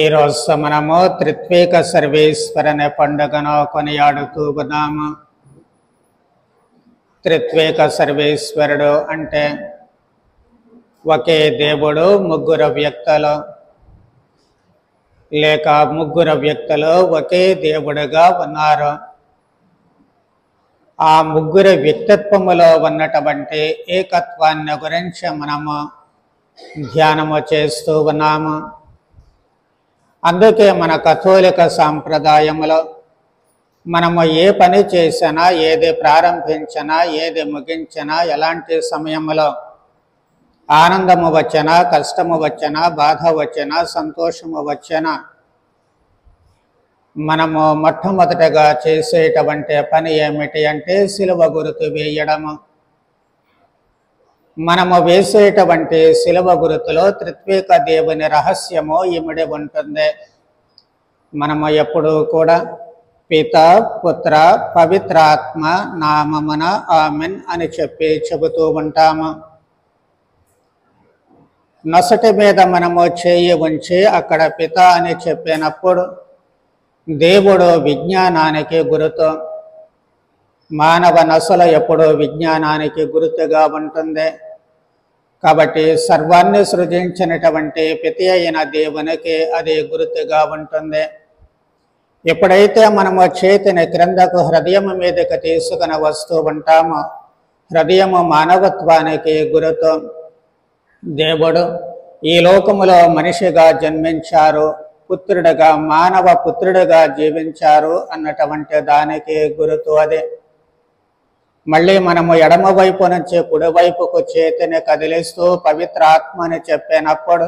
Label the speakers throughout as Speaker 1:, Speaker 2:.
Speaker 1: ఈరోజు మనము త్రిత్వేక సర్వేశ్వరుని పండుగను కొనియాడుతూ ఉన్నాము. త్రిత్వేక సర్వేశ్వరుడు అంటే ఒకే దేవుడు ముగ్గురు వ్యక్తులు, లేక ముగ్గురు వ్యక్తులు ఒకే దేవుడుగా ఉన్నారు. ఆ ముగ్గురు వ్యక్తిత్వములో ఉన్నటువంటి ఏకత్వాన్ని గురించి మనము ధ్యానము చేస్తూ ఉన్నాము. అందుకే మన కథోలిక సాంప్రదాయంలో మనము ఏ పని చేసినా, ఏది ప్రారంభించినా, ఏది ముగించినా, ఎలాంటి సమయంలో ఆనందము వచ్చినా, కష్టము వచ్చినా, బాధ వచ్చినా, సంతోషము వచ్చినా మనము మొట్టమొదటగా చేసేటువంటి పని ఏమిటి అంటే శిలువ గుర్తు వేయడము. మనము వేసేటువంటి శిలువ గుర్తులో త్రిత్వేక దేవుని రహస్యము ఇమిడి ఉంటుంది. మనము ఎప్పుడూ కూడా పిత, పుత్ర, పవిత్రాత్మ నామమున ఆమెన్ అని చెబుతూ ఉంటాము. నొసటి మీద మనము చేయి ఉంచి అక్కడ పిత అని చెప్పినప్పుడు దేవుడు విజ్ఞానానికి గురుతు. మానవ నొసలు ఎప్పుడూ విజ్ఞానానికి గురుతుగా ఉంటుంది. కాబట్టి సర్వాన్ని సృజించినటువంటి పితి అయిన దేవునికి అది గురుతుగా ఉంటుంది. ఎప్పుడైతే మనము చేతిని క్రిందకు హృదయం మీదకి తీసుకుని వస్తూ ఉంటామో హృదయము మానవత్వానికి గురుతు. దేవుడు ఈ లోకములో మనిషిగా జన్మించారు, పుత్రుడిగా, మానవ పుత్రుడిగా జీవించారు అన్నటువంటి దానికి గురుతు అదే. మళ్ళీ మనము ఎడమ వైపు నుంచి కుడివైపుకు చేతిని కదిలిస్తూ పవిత్ర ఆత్మని చెప్పినప్పుడు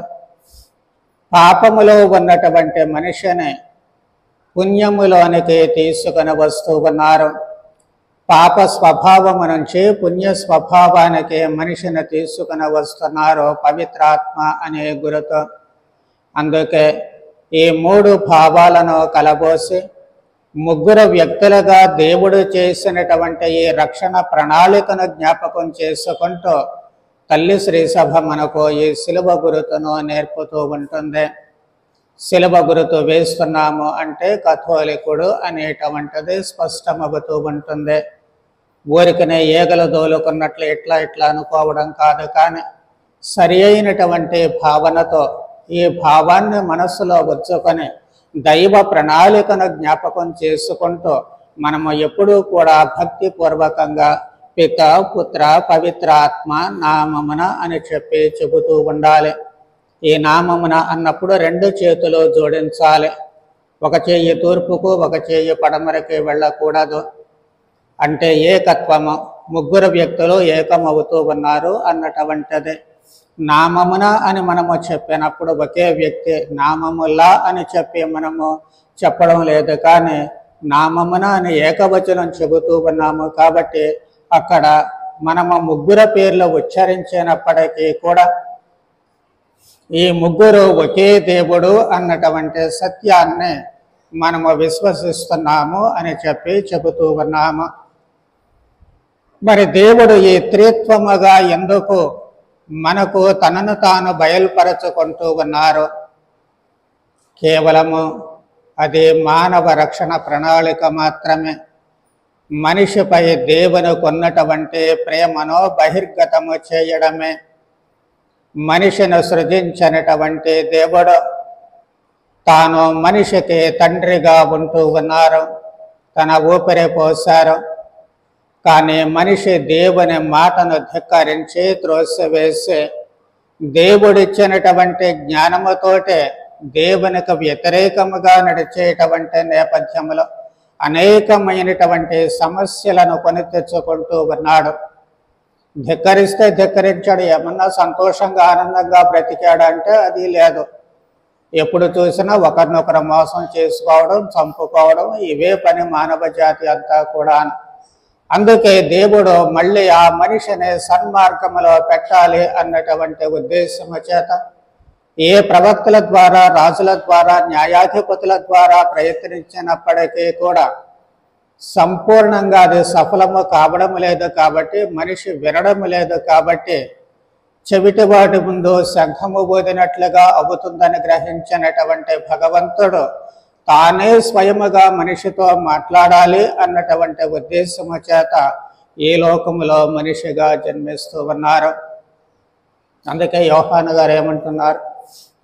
Speaker 1: పాపములో ఉన్నటువంటి మనిషిని పుణ్యములోనికి తీసుకుని వస్తూ ఉన్నారు. పాప స్వభావము నుంచి పుణ్య స్వభావానికి మనిషిని తీసుకుని వస్తున్నారు పవిత్రాత్మ అనే గురుతో. అందుకే ఈ మూడు భావాలను కలబోసి ముగ్గురు వ్యక్తులుగా దేవుడు చేసినటువంటి ఈ రక్షణ ప్రణాళికను జ్ఞాపకం చేసుకుంటూ తల్లి శ్రీసభ మనకు ఈ శిలువ గురుతును నేర్పుతూ ఉంటుంది. శిలువ గురుతు వేస్తున్నాము అంటే కథోలికుడు అనేటువంటిది స్పష్టమవుతూ ఉంటుంది. ఊరికనే ఏగలు దోలుకున్నట్లు ఇట్లా అనుకోవడం కాదు, కానీ సరి అయినటువంటి భావనతో ఈ భావాన్ని మనస్సులో వచ్చుకొని దైవ ప్రణాళికను జ్ఞాపకం చేసుకుంటూ మనము ఎప్పుడూ కూడా భక్తిపూర్వకంగా పిత, పుత్ర, పవిత్ర ఆత్మ నామమున అని చెబుతూ ఉండాలి. ఈ నామమున అన్నప్పుడు రెండు చేతులు జోడించాలి. ఒక చెయ్యి తూర్పుకు, ఒక చెయ్యి పడమరకి వెళ్ళకూడదు. అంటే ఏకత్వము, ముగ్గురు వ్యక్తులు ఏకమవుతూ ఉన్నారు అన్నటువంటిది. నామమున అని మనము చెప్పినప్పుడు ఒకే వ్యక్తి, నామములా అని చెప్పి మనము చెప్పడం లేదు, కానీ నామమున అని ఏకవచనం చెబుతూ ఉన్నాము. కాబట్టి అక్కడ మనము ముగ్గురు పేర్లు ఉచ్చరించినప్పటికీ కూడా ఈ ముగ్గురు ఒకే దేవుడు అన్నటువంటి సత్యాన్ని మనము విశ్వసిస్తున్నాము అని చెబుతూ ఉన్నాము. మరి దేవుడు ఈ త్రిత్వముగా ఎందుకు మనకు తనను తాను బయలుపరచుకుంటూ ఉన్నారు? కేవలము అది మానవ రక్షణ ప్రణాళిక మాత్రమే. మనిషిపై దేవునికి ఉన్నటువంటి ప్రేమను బహిర్గతము చేయడమే. మనిషిని సృజించినటువంటి దేవుడు తాను మనిషికి తండ్రిగా ఉంటూ ఉన్నారు, తన ఊపిరి పోశారు. కానీ మనిషి దేవుని మాటను ధిక్కరించి త్రోసివేసి దేవుడిచ్చినటువంటి జ్ఞానముతోటే దేవునికి వ్యతిరేకముగా నడిచేటువంటి నేపథ్యంలో అనేకమైనటువంటి సమస్యలను కొని తెచ్చుకుంటూ ఉన్నాడు. ధిక్కరిస్తే ధిక్కరించాడు, ఏమన్నా సంతోషంగా ఆనందంగా బ్రతికాడంటే అది లేదు. ఎప్పుడు చూసినా ఒకరినొకరు మోసం చేసుకోవడం, చంపుకోవడం, ఇవే పని మానవ జాతి అంతా కూడా. అందుకే దేవుడు మళ్ళీ ఆ మనిషిని సన్మార్గములో పెట్టాలి అన్నటువంటి ఉద్దేశము చేత ఏ ప్రవక్తల ద్వారా, రాజుల ద్వారా, న్యాయాధిపతుల ద్వారా ప్రయత్నించినప్పటికీ కూడా సంపూర్ణంగా అది సఫలము కావడం లేదు కాబట్టి, మనిషి వినడం లేదు కాబట్టి, చెవిటి వాటి ముందు శంఖము ఊదినట్లుగా అవుతుందని గ్రహించినటువంటి భగవంతుడు తానే స్వయముగా మనిషితో మాట్లాడాలి అన్నటువంటి ఉద్దేశము చేత ఈ లోకములో మనిషిగా జన్మిస్తూ ఉన్నారు. అందుకే యోహాను గారు ఏమంటున్నారు,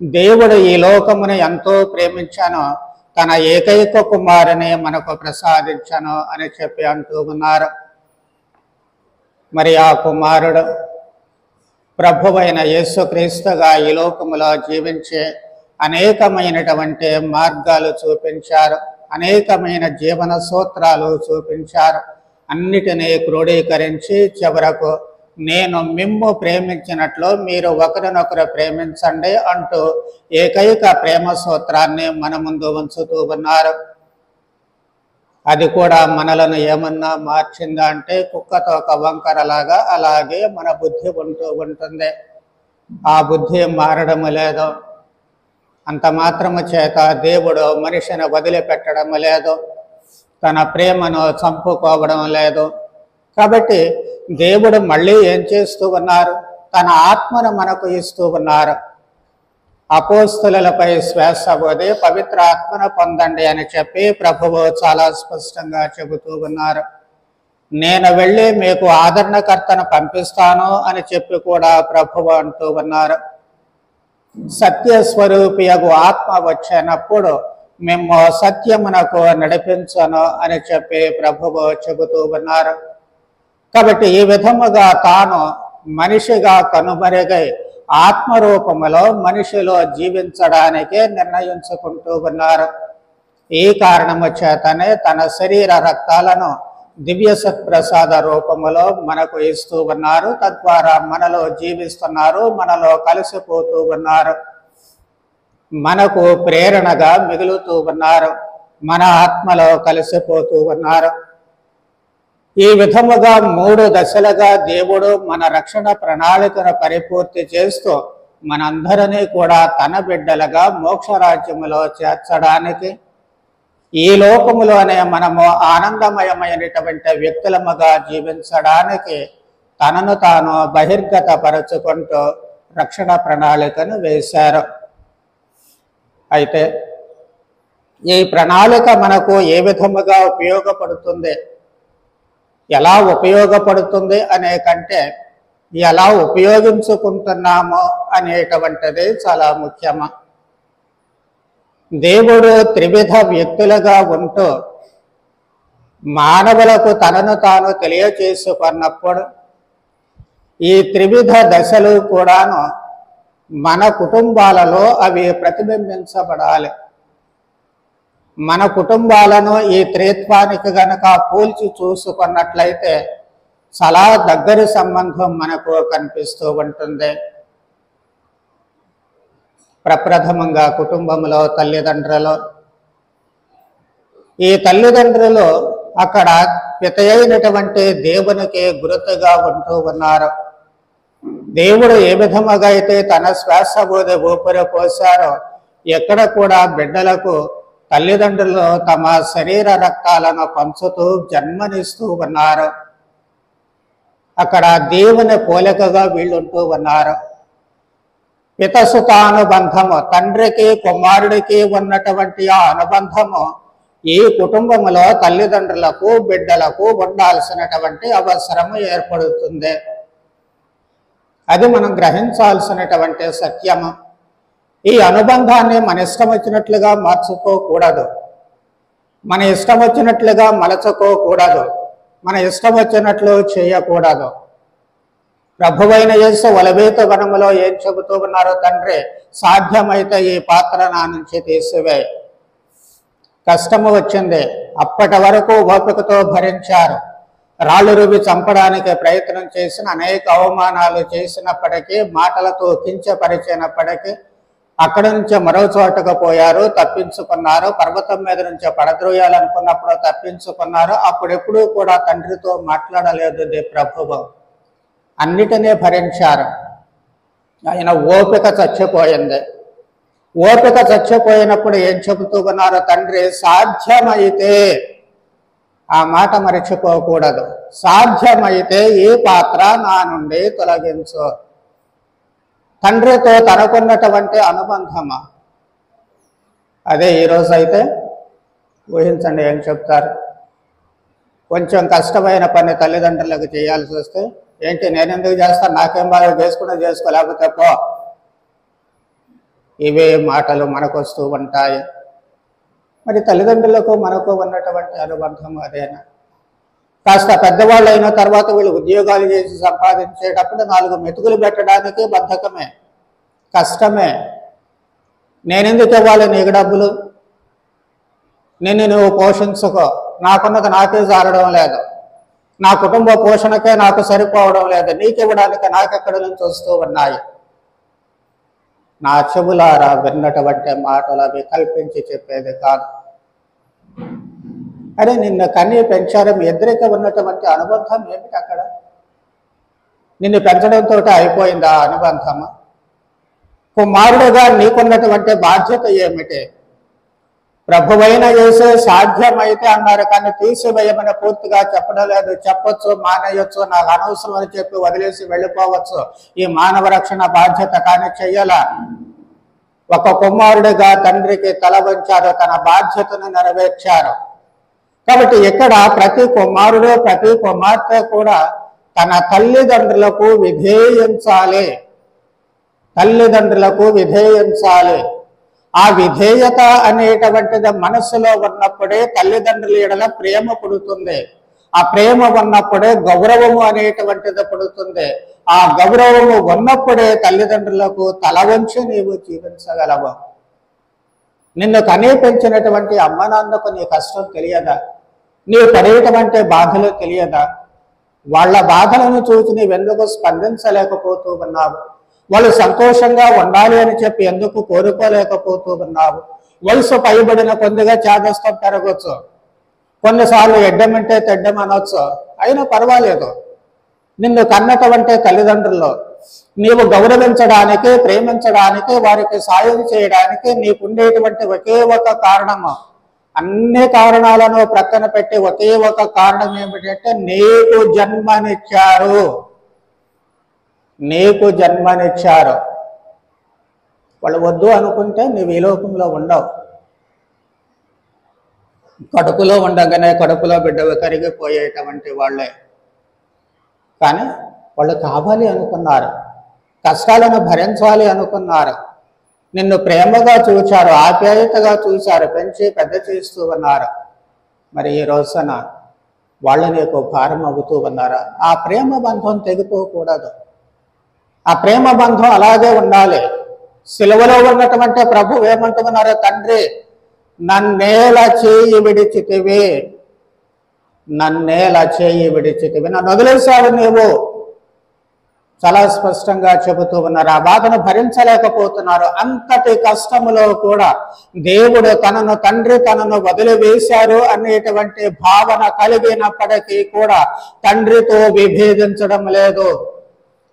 Speaker 1: దేవుడు ఈ లోకమును ఎంతో ప్రేమించానో తన ఏకైక కుమారుని మనకు ప్రసాదించను అని చెప్పి అంటూ ఉన్నారు. మరి ఆ కుమారుడు ప్రభువైన యేసుక్రీస్తుగా ఈ లోకములో జీవించే అనేకమైనటువంటి మార్గాలు చూపించారు, అనేకమైన జీవన సూత్రాలు చూపించారు. అన్నిటినీ క్రోడీకరించి చివరకు నేను మిమ్ము ప్రేమించినట్లు మీరు ఒకరినొకరు ప్రేమించండి అంటూ ఏకైక ప్రేమ సూత్రాన్ని మన ముందు ఉంచుతూ ఉన్నారు. అది కూడా మనలను ఏమన్నా మార్చిందా అంటే కుక్కతో ఒక వంకరలాగా అలాగే మన బుద్ధి ఉంటూ ఉంటుంది. ఆ బుద్ధి మారడము లేదు. అంత మాత్రము చేత దేవుడు మనిషిని వదిలిపెట్టడం లేదు, తన ప్రేమను చంపుకోవడం లేదు. కాబట్టి దేవుడు మళ్ళీ ఏం చేస్తూ ఉన్నారు, తన ఆత్మను మనకు ఇస్తూ ఉన్నారు. అపోస్తలులపై శ్వాస వది పవిత్ర ఆత్మను పొందండి అని చెప్పి ప్రభువు చాలా స్పష్టంగా చెబుతూ ఉన్నారు. నేను వెళ్ళి మీకు ఆదరణకర్తను పంపిస్తాను అని చెప్పి కూడా ప్రభువు అంటూ ఉన్నారు. సత్యస్వరూపియగు ఆత్మ వచ్చినప్పుడు మేము సత్యమునకు నడిపించను అని చెప్పి ప్రభువు చెబుతూ ఉన్నారు. కాబట్టి ఈ విధముగా తాను మనిషిగా కనుమరుగై ఆత్మరూపములో మనిషిలో జీవించడానికే నిర్ణయించుకుంటూ ఉన్నారు. ఈ కారణము చేతనే తన శరీర రక్తాలను దివ్య సత్ప్రసాద రూపములో మనకు ఇస్తూ ఉన్నారు. తద్వారా మనలో జీవిస్తున్నారు, మనలో కలిసిపోతూ ఉన్నారు, మనకు ప్రేరణగా మిగులుతూ ఉన్నారు, మన ఆత్మలో కలిసిపోతూ ఉన్నారు. ఈ విధముగా 3 దశలుగా దేవుడు మన రక్షణ ప్రణాళికను పరిపూర్తి చేస్తూ మనందరినీ కూడా తన బిడ్డలుగా మోక్షరాజ్యములో చేర్చడానికి, ఈ లోకములోనే మనము ఆనందమయమైనటువంటి వ్యక్తులముగా జీవించడానికి తనను తాను బహిర్గతపరచుకుంటూ రక్షణ ప్రణాళికను వేశారు. అయితే ఈ ప్రణాళిక మనకు ఏ విధముగా ఉపయోగపడుతుంది, ఎలా ఉపయోగపడుతుంది అనే కంటే ఎలా ఉపయోగించుకుంటున్నామో అనేటువంటిది చాలా ముఖ్యము. దేవుడు త్రివిధ వ్యక్తులుగా ఉంటూ మానవులకు తనను తాను తెలియచేసుకున్నప్పుడు ఈ త్రివిధ దశలు కూడాను మన కుటుంబాలలో అవి ప్రతిబింబించబడాలి. మన కుటుంబాలను ఈ త్రిత్వానికి గనక పోల్చి చూసుకున్నట్లయితే చాలా దగ్గరి సంబంధం మనకు కనిపిస్తూ ఉంటుంది. ప్రప్రథమంగా కుటుంబంలో తల్లిదండ్రులు, ఈ తల్లిదండ్రులు అక్కడ పితయైనటువంటి దేవునికి గుర్తుగా ఉంటూ ఉన్నారు. దేవుడు ఏ విధముగా అయితే తన శ్వాస ఊపిరి పోశారో ఎక్కడ కూడా బిడ్డలకు తల్లిదండ్రులు తమ శరీర రక్తాలను పంచుతూ జన్మనిస్తూ ఉన్నారు. అక్కడ దేవుని పోలికగా వీళ్ళుంటూ ఉన్నారు. పితసుతానుబంధము, తండ్రికి కుమారుడికి ఉన్నటువంటి ఆ అనుబంధము ఈ కుటుంబములో తల్లిదండ్రులకు బిడ్డలకు ఉండాల్సినటువంటి అవసరము ఏర్పడుతుంది. అది మనం గ్రహించాల్సినటువంటి సత్యము. ఈ అనుబంధాన్ని మన ఇష్టం వచ్చినట్లుగా మార్చుకోకూడదు, మన ఇష్టం వచ్చినట్లుగా మలచుకోకూడదు, మన ఇష్టం వచ్చినట్లు చేయకూడదు. ప్రభువైన యేసు ఒలివేత వనములో ఏం చెబుతూ ఉన్నారో, తండ్రి సాధ్యమైతే ఈ పాత్ర నా నుంచి తీసివేయి. కష్టము వచ్చింది, అప్పటి వరకు ఓపికతో భరించారు. రాళ్ళు రువి చంపడానికి ప్రయత్నం చేసిన, అనేక అవమానాలు చేసినప్పటికీ, మాటలతో కించపరిచినప్పటికీ అక్కడి నుంచి మరో చోటకు పోయారు, తప్పించుకున్నారు. పర్వతం మీద నుంచి పడద్రోయాలనుకున్నప్పుడు తప్పించుకున్నారు. అప్పుడెప్పుడూ కూడా తండ్రితో మాట్లాడలేదు ప్రభువు. అన్నిటినీ భరించారు. ఆయన ఓపిక చచ్చిపోయింది. ఓపిక చచ్చిపోయినప్పుడు ఏం చెబుతూ ఉన్నారు, తండ్రి సాధ్యమైతే ఆ మాట మరచిపోకూడదు. సాధ్యమైతే ఈ పాత్ర నా నుండి తొలగించు. తండ్రితో తనకున్నటువంటి అనుబంధమా అదే. ఈరోజు అయితే ఊహించండి ఏం చెప్తారు. కొంచెం కష్టమైన పని తల్లిదండ్రులకు చేయాల్సి వస్తే, ఏంటి నేను ఎందుకు చేస్తాను, నాకేం బాగా చేసుకున్నా చేసుకోలేకపోతే పో. ఇవే మాటలు మనకు వస్తూ ఉంటాయి. మరి తల్లిదండ్రులకు మనకు ఉన్నటువంటి అనుబంధం అదేనా? కాస్త పెద్దవాళ్ళు అయిన తర్వాత వీళ్ళు ఉద్యోగాలు చేసి సంపాదించేటప్పుడు 4 మెతుకులు పెట్టడానికి బద్ధకమే, కష్టమే. నేనెందుకు ఇవ్వాలి నీకు డబ్బులు, నిన్ను నువ్వు పోషించుకో, నాకున్నది నాకే జారడం లేదు, నా కుటుంబ పోషణకే నాకు సరిపోవడం లేదు, నీకు ఇవ్వడానికి నాకెక్కడి నుంచి వస్తూ ఉన్నాయి. నా చెవులారా విన్నటువంటి మాటలు అవి కల్పించి చెప్పేది కాదు. అరే నిన్ను కన్నీ పెంచారు, మీ ఇద్దరికి ఉన్నటువంటి అనుబంధం ఏమిటి? అక్కడ నిన్ను పెంచడంతో అయిపోయిందా అనుబంధమా? కుమారుడుగా నీకున్నటువంటి బాధ్యత ఏమిటి? ప్రభువైన యేసే సాధ్యమైతే అన్నారు, కానీ తీసివేయమని పూర్తిగా చెప్పడం లేదు. చెప్పొచ్చు, మానేయొచ్చు, నాకు అనవసరం అని చెప్పి వదిలేసి వెళ్ళిపోవచ్చు. ఈ మానవ రక్షణ బాధ్యత కానీ చెయ్యాల. ఒక కుమారుడిగా తండ్రికి తల వంచారు, తన బాధ్యతను నెరవేర్చారు. కాబట్టి ఇక్కడ ప్రతి కుమారుడు ప్రతి కుమార్తె కూడా తన తల్లిదండ్రులకు విధేయించాలి. తల్లిదండ్రులకు విధేయించాలి. ఆ విధేయత అనేటువంటిది మనస్సులో ఉన్నప్పుడే తల్లిదండ్రుల ఎడల ప్రేమ పుడుతుంది. ఆ ప్రేమ ఉన్నప్పుడే గౌరవము అనేటువంటిది పుడుతుంది. ఆ గౌరవము ఉన్నప్పుడే తల్లిదండ్రులకు తల వంచి నీవు జీవించగలవు. నిన్ను కనీ పెంచినటువంటి అమ్మ నాన్నకు నీ కష్టం తెలియదా? నీవు పడేటువంటి బాధలు తెలియదా? వాళ్ళ బాధలను చూసి నీవెందుకు స్పందించలేకపోతూ ఉన్నావు? వాళ్ళు సంతోషంగా ఉండాలి అని చెప్పి ఎందుకు కోరుకోలేకపోతూ ఉన్నావు? వయసు పైబడిన కొద్దిగా చాదస్తం పెరగచ్చు, కొన్నిసార్లు ఎడ్డమంటే తెడ్డం అనొచ్చు, అయినా పర్వాలేదు. నిన్ను కన్నటువంటి తల్లిదండ్రులు నీవు గౌరవించడానికి, ప్రేమించడానికి, వారికి సాయం చేయడానికి నీకుండేటువంటి ఒకే ఒక కారణము, అన్ని కారణాలను ప్రక్కన పెట్టి ఒకే ఒక కారణం ఏమిటంటే నీకు జన్మనిచ్చారు. నీకు జన్మనిచ్చారు. వాళ్ళు వద్దు అనుకుంటే నీవు ఈ లోకంలో ఉండవు. కడుపులో ఉండగానే కడుపులో బిడ్డలు కరిగిపోయేటువంటి వాళ్ళే. కానీ వాళ్ళు కావాలి అనుకున్నారు, కష్టాలను భరించాలి అనుకున్నారు, నిన్ను ప్రేమగా చూశారు, ఆప్యాయతగా చూశారు, పెంచి పెద్ద చేస్తూ ఉన్నారు. మరి ఈ రోజున వాళ్ళు నీకు భారం అవుతూ ఉన్నారా? ఆ ప్రేమ బంధం తెగిపోకూడదు. ఆ ప్రేమ బంధం అలాగే ఉండాలి. సిలువలో ఉన్నటువంటి ప్రభు ఏమంటున్నారో, తండ్రి నన్నేల చేయి విడిచితివి, నన్నేల చేయి విడిచితివి, నన్ను వదిలేశావు నీవు. చాలా స్పష్టంగా చెబుతూ ఉన్నారు. ఆ బాధను భరించలేకపోతున్నారు. అంతటి కష్టములో కూడా దేవుడు తనను, తండ్రి తనను వదిలివేశారు అనేటువంటి భావన కలిగినప్పటికీ కూడా తండ్రితో విభేదించడం లేదు.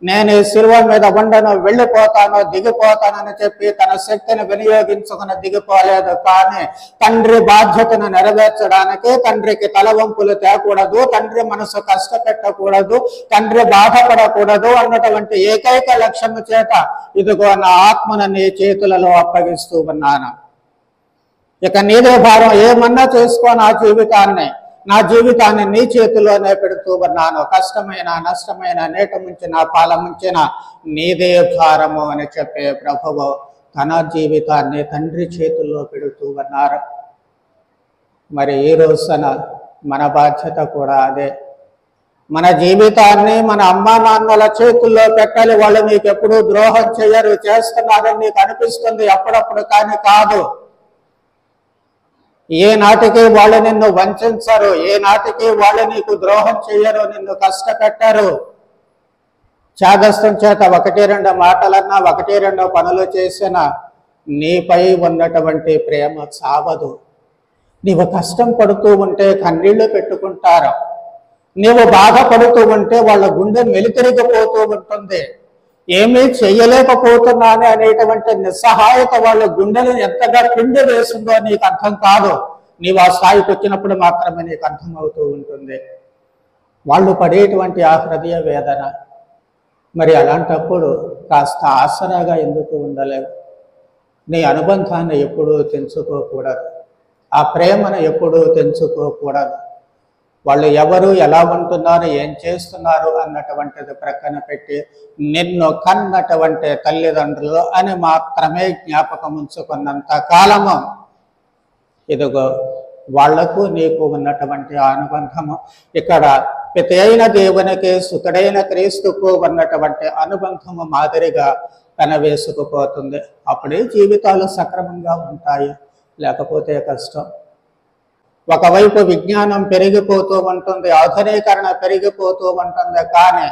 Speaker 1: నేను ఈ శిలువ మీద ఉండను, వెళ్ళిపోతాను, దిగిపోతానని చెప్పి తన శక్తిని వినియోగించుకుని దిగిపోలేదు. కానీ తండ్రి బాధ్యతను నెరవేర్చడానికి, తండ్రికి తలవంపులు తేకూడదు, తండ్రి మనసు కష్టపెట్టకూడదు, తండ్రి బాధపడకూడదు అన్నటువంటి ఏకైక లక్ష్యము చేత ఇదిగో నా ఆత్మను నీ చేతులలో అప్పగిస్తూ ఉన్నాను. ఇక నీదే భారం, ఏమన్నా చేసుకో, నా జీవితాన్ని నీ చేతిలోనే పెడుతూ ఉన్నాను. కష్టమైన నష్టమైన నేట ముంచిన పాల ముంచిన నీదే భారము అని చెప్పే ప్రభువు తన జీవితాన్ని తండ్రి చేతుల్లో పెడుతూ ఉన్నారు. మరి ఈ రోజున మన బాధ్యత కూడా అదే. మన జీవితాన్ని మన అమ్మా నాన్నల చేతుల్లో పెట్టాలి. వాళ్ళు నీకు ఎప్పుడూ ద్రోహం చేయరు, చేస్తున్నారని నీకు అనిపిస్తుంది అప్పుడప్పుడు, కానీ కాదు. ఏ నాటికి వాళ్ళు నిన్ను వంచరు, ఏ నాటికి వాళ్ళు నీకు ద్రోహం చెయ్యరు, నిన్ను కష్టపెట్టారు. చాదస్తం చేత 1-2 మాటలన్నా, 1-2 పనులు చేసిన నీపై ఉన్నటువంటి ప్రేమ చావదు. నీవు కష్టం పడుతూ ఉంటే కన్నీళ్లు పెట్టుకుంటారు, నీవు బాధపడుతూ ఉంటే వాళ్ళ గుండె మెలితిరిగిపోతూ ఉంటుంది. ఏమీ చెయ్యలేకపోతున్నాను అనేటువంటి నిస్సహాయత వాళ్ళ గుండెలు ఎంతగా పిండి వేసిందో నీకు అర్థం కాదు. నీవు ఆ స్థాయికి వచ్చినప్పుడు మాత్రమే నీకు అర్థమవుతూ ఉంటుంది. వాళ్ళు పడేటువంటి ఆ హృదయ వేదన. మరి అలాంటప్పుడు కాస్త ఆసరాగా ఎందుకు ఉండలేవు? నీ అనుబంధాన్ని ఎప్పుడూ తెంచుకోకూడదు, ఆ ప్రేమను ఎప్పుడూ తెంచుకోకూడదు. వాళ్ళు ఎవరు, ఎలా ఉంటున్నారు, ఏం చేస్తున్నారు అన్నటువంటిది ప్రక్కన పెట్టి నిన్ను కన్నటువంటి తల్లిదండ్రులు అని మాత్రమే జ్ఞాపకం ఉంచుకున్నంత కాలము ఇదిగో వాళ్లకు నీకు ఉన్నటువంటి అనుబంధము ఇక్కడ పిత అయిన దేవునికి సుతుడైన క్రీస్తుకు ఉన్నటువంటి అనుబంధము మాదిరిగా కనవేసుకుపోతుంది. అప్పుడే జీవితాలు సక్రమంగా ఉంటాయి, లేకపోతే కష్టం. ఒకవైపు విజ్ఞానం పెరిగిపోతూ ఉంటుంది, ఆధునీకరణ పెరిగిపోతూ ఉంటుంది, కానీ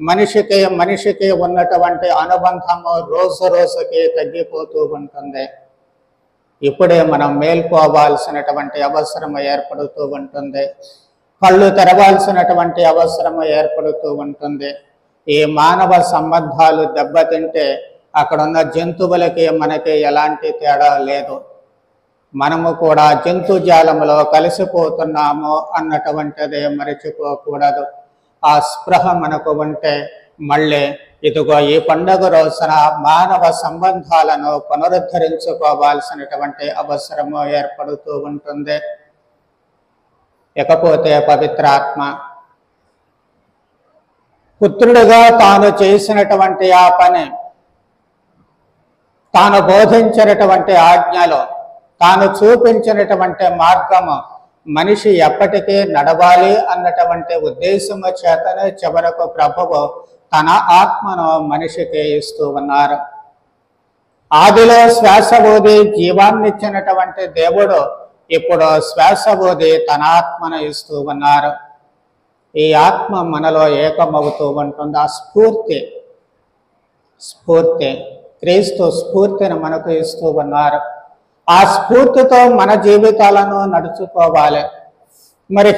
Speaker 1: మనిషికి ఉన్నటువంటి అనుబంధము రోజు రోజుకి తగ్గిపోతూ ఉంటుంది. ఇప్పుడే మనం మేల్కోవాల్సినటువంటి అవసరం ఏర్పడుతూ ఉంటుంది, కళ్ళు తెరవాల్సినటువంటి అవసరం ఏర్పడుతూ ఉంటుంది. ఈ మానవ సంబంధాలు దెబ్బతింటే అక్కడున్న జంతువులకి మనకి ఎలాంటి తేడా లేదు. మనము కూడా జంతుజాలంలో కలిసిపోతున్నాము అన్నటువంటిది మరచిపోకూడదు. ఆ స్పృహ మనకు ఉంటే మళ్ళీ ఇదిగో ఈ పండుగ రోజున మానవ సంబంధాలను పునరుద్ధరించుకోవాల్సినటువంటి అవసరము ఏర్పడుతూ ఉంటుంది. ఇకపోతే పవిత్రాత్మ పుత్రుడిగా తాను చేసినటువంటి ఆ పని, తాను బోధించినటువంటి ఆజ్ఞలు, తాను చూపించినటువంటి మార్గము మనిషి ఎప్పటికీ నడవాలి అన్నటువంటి ఉద్దేశము చేతనే చివరకు ప్రభువు తన ఆత్మను మనిషికి ఇస్తూ ఉన్నారు. ఆదిలో శ్వాస ఊది జీవాన్నిచ్చినటువంటి దేవుడు ఇప్పుడు శ్వాస ఊది తన ఆత్మను ఇస్తూ ఉన్నారు. ఈ ఆత్మ మనలో ఏకమవుతూ ఉంటుంది. ఆ స్ఫూర్తి క్రీస్తు స్ఫూర్తిని మనకు ఇస్తూ ఉన్నారు. ఆ స్ఫూర్తితో మన జీవితాలను నడుచుకోవాలి. మరి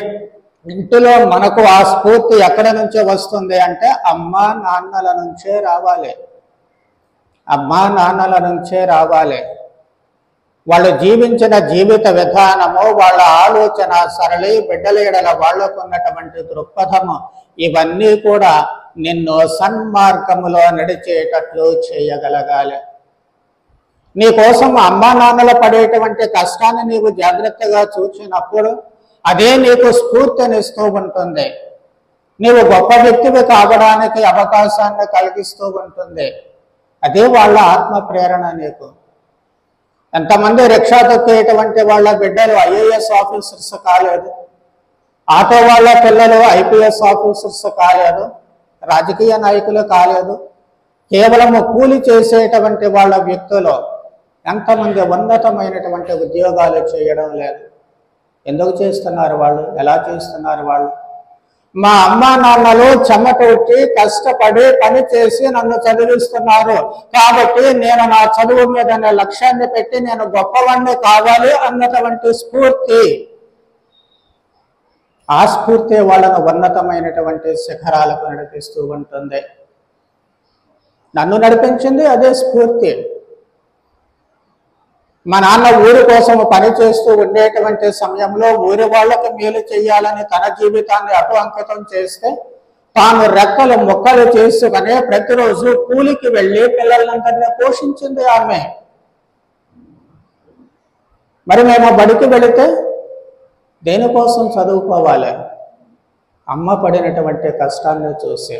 Speaker 1: ఇంటిలో మనకు ఆ స్ఫూర్తి ఎక్కడి నుంచే వస్తుంది అంటే అమ్మా నాన్నల నుంచే రావాలి. అమ్మా నాన్నల నుంచే రావాలి. వాళ్ళు జీవించిన జీవిత విధానము, వాళ్ళ ఆలోచన సరళి, బిడ్డల ఎడల వాళ్లకు ఉన్నటువంటి దృక్పథము, ఇవన్నీ కూడా నిన్ను సన్మార్గములో నడిచేటట్లు చేయగలగాలి. నీ కోసం అమ్మా నాన్నలు పడేటువంటి కష్టాన్ని నీవు జాగ్రత్తగా చూసినప్పుడు అదే నీకు స్ఫూర్తినిస్తూ ఉంటుంది. నీవు గొప్ప వ్యక్తివి కావడానికి అవకాశాన్ని కలిగిస్తూ ఉంటుంది. అదే వాళ్ళ ఆత్మ ప్రేరణ. నీకు ఎంతమంది రిక్షా తొక్కేటువంటి వాళ్ళ బిడ్డలు ఐఏఎస్ ఆఫీసర్స్ కాలేదు, ఆటో వాళ్ళ పిల్లలు ఐపీఎస్ ఆఫీసర్స్ కాలేదు, రాజకీయ నాయకులు కాలేదు, కేవలము కూలి చేసేటువంటి వాళ్ళ వ్యక్తులు ఎంతమంది ఉన్నతమైనటువంటి ఉద్యోగాలు చేయడం లేదు. ఎందుకు చేస్తున్నారు వాళ్ళు? ఎలా చేస్తున్నారు వాళ్ళు? మా అమ్మా నాన్నలు చెమటొచ్చి కష్టపడి పని చేసి నన్ను చదివిస్తున్నారు కాబట్టి నేను నా చదువు మీద లక్ష్యాన్ని పెట్టి నేను గొప్పవాణ్ణి కావాలి అన్నటువంటి స్ఫూర్తి, ఆ స్ఫూర్తి వాళ్ళను ఉన్నతమైనటువంటి శిఖరాలకు నడిపిస్తూ ఉంటుంది. నన్ను నడిపించింది అదే స్ఫూర్తి. మా నాన్న ఊరి కోసం పని చేస్తూ ఉండేటువంటి సమయంలో ఊరి వాళ్ళకి మేలు చేయాలని తన జీవితాన్ని అటు అంకితం చేస్తే తాను రెక్కలు మొక్కలు చేసుకుని ప్రతిరోజు కూలికి వెళ్ళి పిల్లలందరినీ పోషించింది ఆమె. మరి మేము బడికి వెళితే దేనికోసం చదువుకోవాలి? అమ్మ పడినటువంటి కష్టాన్ని చూసి,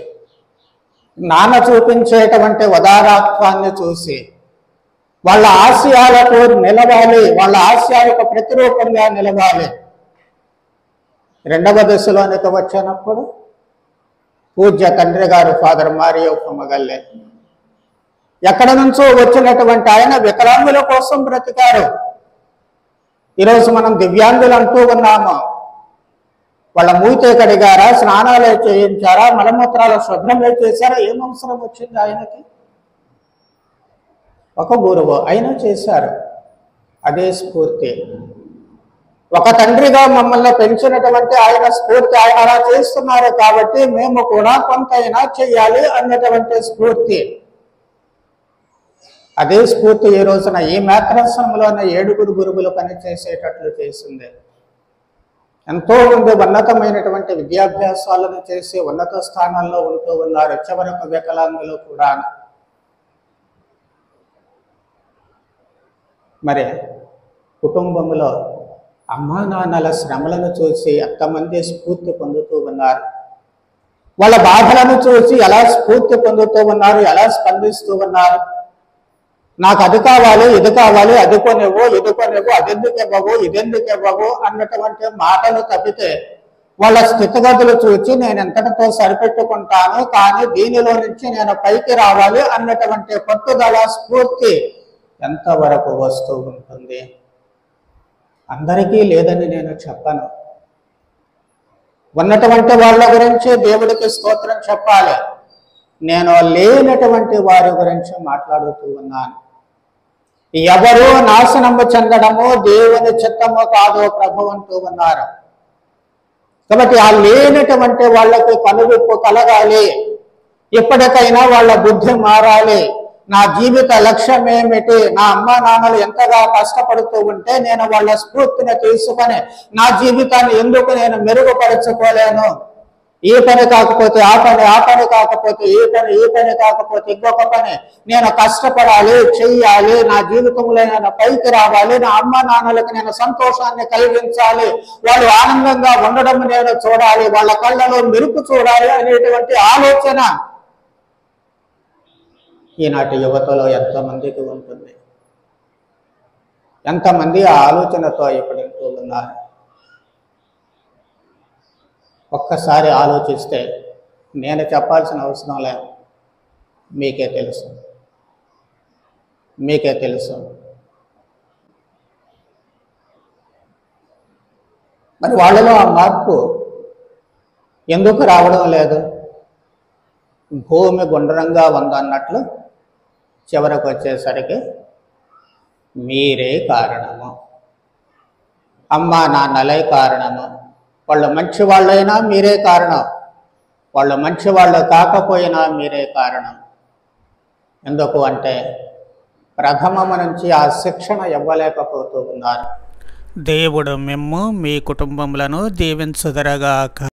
Speaker 1: నాన్న చూపించేటువంటి ఉదారత్వాన్ని చూసి వాళ్ళ ఆశయాలకు నిలవాలి, వాళ్ళ ఆశయాలకు ప్రతిరూపంగా నిలవాలి. రెండవ దశలోనికి వచ్చినప్పుడు పూజ్య తండ్రి గారు ఫాదర్ మారియో పొమ్మగల్లే ఎక్కడి నుంచో వచ్చినటువంటి ఆయన వికలాంగుల కోసం బ్రతికారు. ఈరోజు మనం దివ్యాంగులు అంటూ ఉన్నాము. వాళ్ళ మూతే కడిగారా, స్నానాలే చేయించారా, మలమూత్రాలు శుభ్రమే చేశారా? ఏం అవసరం వచ్చింది ఆయనకి? ఒక గురువు అయినా చేశారు. అదే స్ఫూర్తి. ఒక తండ్రిగా మమ్మల్ని పెంచినటువంటి ఆయన స్ఫూర్తి, ఆయన అలా చేస్తున్నారు కాబట్టి మేము కూడా కొంతైనా చెయ్యాలి అన్నటువంటి స్ఫూర్తి. అదే స్ఫూర్తి ఈ రోజున ఈ మేత్రాశ్రమంలోనే 7 గురువులు పనిచేసేటట్లు చేసింది. ఎంతోమంది ఉన్నతమైనటువంటి విద్యాభ్యాసాలను చేసి ఉన్నత స్థానాల్లో ఉంటూ ఉన్నారు. చివరకు వికలాంగులు కూడా. మరి కుటుంబంలో అమ్మా నాన్నల శ్రమలను చూసి ఎంతమంది స్ఫూర్తి పొందుతూ ఉన్నారు. వాళ్ళ బాధలను చూసి ఎలా స్ఫూర్తి పొందుతూ ఉన్నారు, ఎలా స్పందిస్తూ ఉన్నారు. నాకు అది కావాలి, ఇది కావాలి, అది కొనివ్వు, ఇది కొనివ్వు, అదెందుకు ఇవ్వవు, ఇదెందుకు ఇవ్వవు అన్నటువంటి మాటలు తప్పితే వాళ్ళ స్థితిగతులు చూసి నేను ఎంతటితో సరిపెట్టుకుంటాను, కానీ దీనిలో నుంచి నేను పైకి రావాలి అన్నటువంటి పట్టుదల, స్ఫూర్తి ఎంతవరకు వస్తూ ఉంటుంది? అందరికీ లేదని నేను చెప్పను. ఉన్నటువంటి వాళ్ళ గురించి దేవుడికి స్తోత్రం చెప్పాలి. నేను లేనటువంటి వారి గురించి మాట్లాడుతూ ఉన్నాను. ఎవరు నాశనము చెందడము దేవుని చిత్తము కాదు ప్రభు అంటూ ఉన్నారు. కాబట్టి ఆ లేనటువంటి వాళ్ళకి కనువిప్పు కలగాలి. ఇప్పటికైనా వాళ్ళ బుద్ధి మారాలి. నా జీవిత లక్ష్యం ఏమిటి? నా అమ్మా నాన్నలు ఎంతగా కష్టపడుతూ ఉంటే నేను వాళ్ళ స్ఫూర్తిని తీసుకొని నా జీవితాన్ని ఎందుకు నేను మెరుగుపరచుకోలేను? ఈ పని కాకపోతే ఆ పని, ఆ పని కాకపోతే ఈ పని, ఈ పని కాకపోతే ఇంకొక పని. నేను కష్టపడాలి, చెయ్యాలి, నా జీవితంలో నేను పైకి రావాలి, నా అమ్మ నాన్నలకు నేను సంతోషాన్ని కలిగించాలి, వాళ్ళు ఆనందంగా ఉండడం నేను చూడాలి, వాళ్ళ కళ్ళలో మెరుపు చూడాలి అనేటువంటి ఆలోచన ఈనాటి యువతలో ఎంతమందికి ఉంటుంది? ఎంతమంది ఆ ఆలోచనతో ఇప్పుడుంటూ ఉన్నారు? ఒక్కసారి ఆలోచిస్తే నేను చెప్పాల్సిన అవసరం లేదు, మీకే తెలుసు, మీకే తెలుసు. మరి వాళ్ళలో ఆ మార్పు ఎందుకు రావడం లేదు? భూమి గుండ్రంగా ఉందన్నట్లు చివరకు వచ్చేసరికి మీరే కారణము, అమ్మా నాన్నలే కారణము. వాళ్ళు మంచి వాళ్ళైనా మీరే కారణం, వాళ్ళు మంచి వాళ్ళు కాకపోయినా మీరే కారణం. ఎందుకు అంటే ప్రథమము నుంచి ఆ శిక్షణ ఇవ్వలేకపోతూ ఉన్నారు. దేవుడు మిమ్ము మీ కుటుంబములను దీవించుదరగాక.